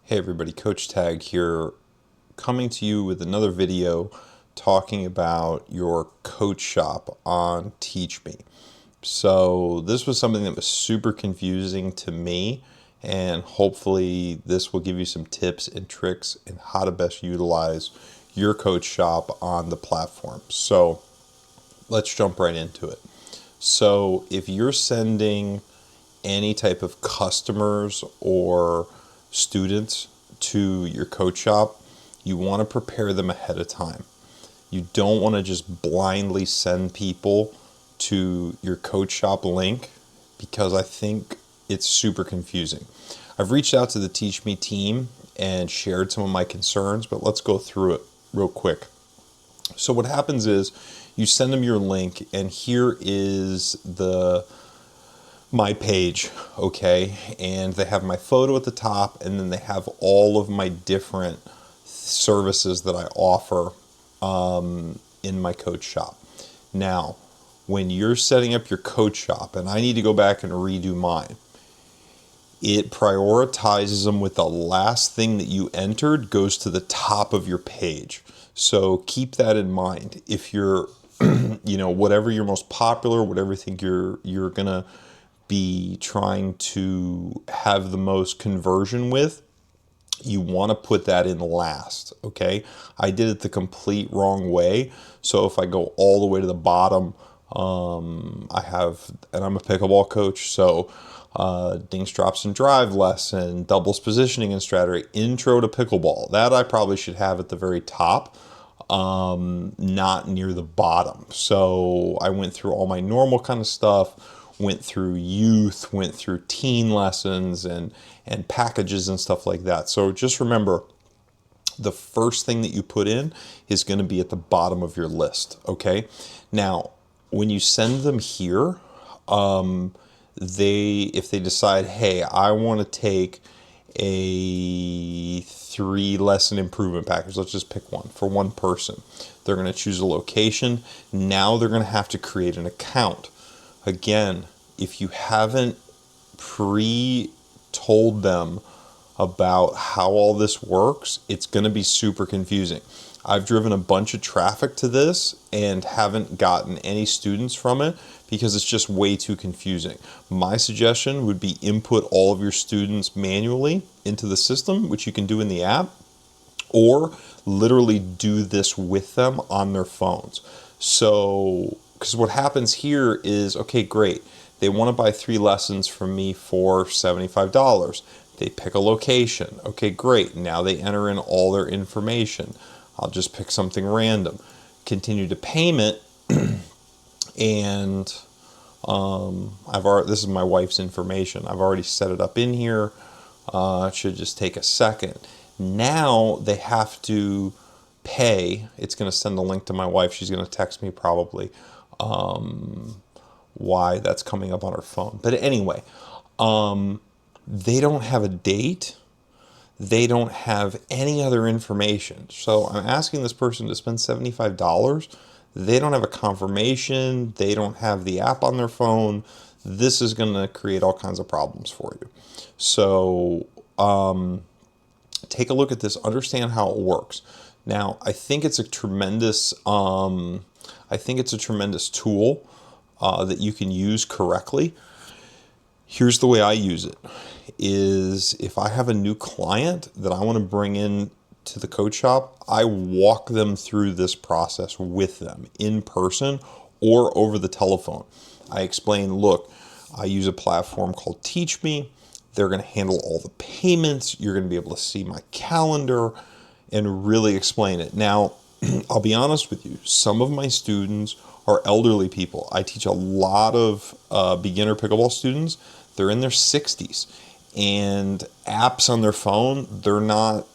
Hey everybody, Coach Tag here, coming to you with another video talking about your coach shop on TeachMe. So this was something that was super confusing to me, and hopefully this will give you some tips and tricks in how to best utilize your coach shop on the platform. So let's jump right into it. So if you're sending any type of customers or students to your coach shop, you want to prepare them ahead of time. You don't want to just blindly send people to your coach shop link, because I think it's super confusing. I've reached out to the TeachMe team and shared some of my concerns, but let's go through it real quick. So what happens is you send them your link, and here is my page, okay, and they have my photo at the top, and then they have all of my different services that I offer in my coach shop. Now, when you're setting up your coach shop, and I need to go back and redo mine, it prioritizes them with the last thing that you entered goes to the top of your page. So keep that in mind. If you're, whatever your most popular, whatever you think you're gonna be trying to have the most conversion with, you want to put that in last, okay? I did it the complete wrong way. So if I go all the way to the bottom, and I'm a pickleball coach, so dinks, drops, and drive lesson, doubles positioning and strategy, intro to pickleball. That I probably should have at the very top, not near the bottom. So I went through all my normal kind of stuff, went through youth, went through teen lessons and packages and stuff like that. So just remember, the first thing that you put in is going to be at the bottom of your list, okay? Now, when you send them here, if they decide, hey, I want to take a 3-lesson improvement package, let's just pick one for one person. They're going to choose a location. Now they're going to have to create an account. Again, if you haven't told them about how all this works, it's going to be super confusing. I've driven a bunch of traffic to this and haven't gotten any students from it because it's just way too confusing. My suggestion would be input all of your students manually into the system, which you can do in the app, or literally do this with them on their phones. So, because what happens here is, okay, great. They want to buy 3 lessons from me for $75. They pick a location. Okay, great. Now they enter in all their information. I'll just pick something random. Continue to payment, and this is my wife's information. I've already set it up in here. It should just take a second. Now they have to pay. It's going to send the link to my wife. She's going to text me probably why that's coming up on her phone. But anyway, they don't have a date. They don't have any other information. So I'm asking this person to spend $75. They don't have a confirmation. They don't have the app on their phone. This is going to create all kinds of problems for you. So take a look at this. Understand how it works. Now, I think it's a tremendous tool that you can use correctly. Here's the way I use it, is if I have a new client that I want to bring in to the coach shop, I walk them through this process with them in person or over the telephone. I explain, look, I use a platform called TeachMe. They're going to handle all the payments. You're going to be able to see my calendar and really explain it. Now, I'll be honest with you, some of my students are elderly people. I teach a lot of beginner pickleball students. They're in their 60s, and apps on their phone, they're not,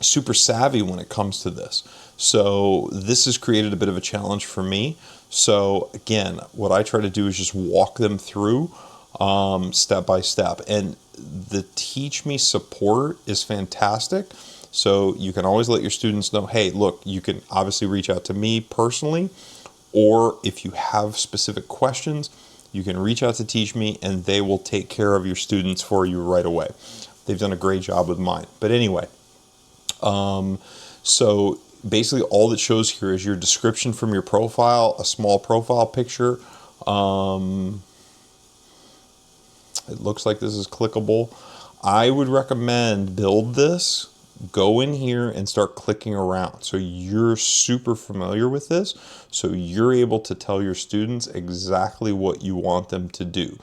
super savvy when it comes to this. So this has created a bit of a challenge for me. So again, what I try to do is just walk them through step by step. And the Teach Me support is fantastic. So you can always let your students know, hey, look, you can obviously reach out to me personally, or if you have specific questions, you can reach out to TeachMe and they will take care of your students for you right away. They've done a great job with mine. But anyway, so basically all that shows here is your description from your profile, a small profile picture. It looks like this is clickable. I would recommend build this, go in here and start clicking around. So you're super familiar with this. So you're able to tell your students exactly what you want them to do.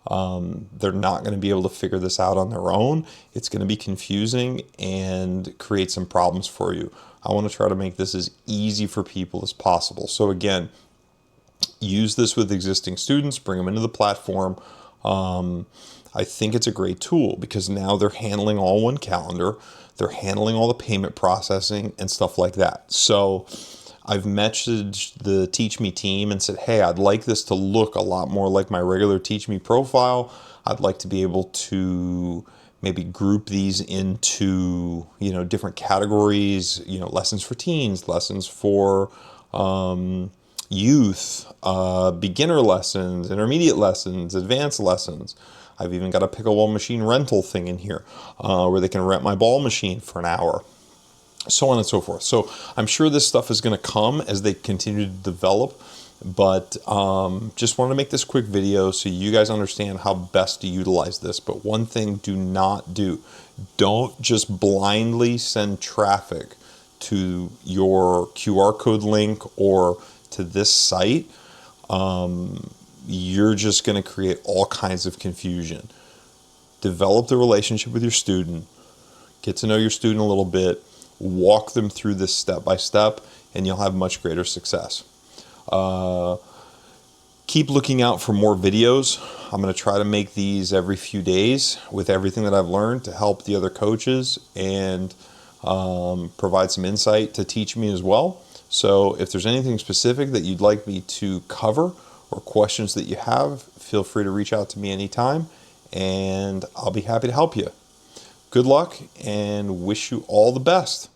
They're not going to be able to figure this out on their own. It's going to be confusing and create some problems for you. I want to try to make this as easy for people as possible. So again, use this with existing students, bring them into the platform. I think it's a great tool because now they're handling all one calendar. They're handling all the payment processing and stuff like that. So I've messaged the TeachMe team and said, hey, I'd like this to look a lot more like my regular TeachMe profile. I'd like to be able to maybe group these into, different categories, lessons for teens, lessons for youth, beginner lessons, intermediate lessons, advanced lessons. I've even got a pickleball machine rental thing in here where they can rent my ball machine for an hour, so on and so forth. So I'm sure this stuff is going to come as they continue to develop, but just wanted to make this quick video so you guys understand how best to utilize this. But one thing do not do, don't just blindly send traffic to your QR code link or to this site. You're just going to create all kinds of confusion. Develop the relationship with your student, get to know your student a little bit, walk them through this step by step, and you'll have much greater success. Keep looking out for more videos. I'm going to try to make these every few days with everything that I've learned to help the other coaches and provide some insight to TeachMe as well. So if there's anything specific that you'd like me to cover or questions that you have, feel free to reach out to me anytime and I'll be happy to help you. Good luck and wish you all the best.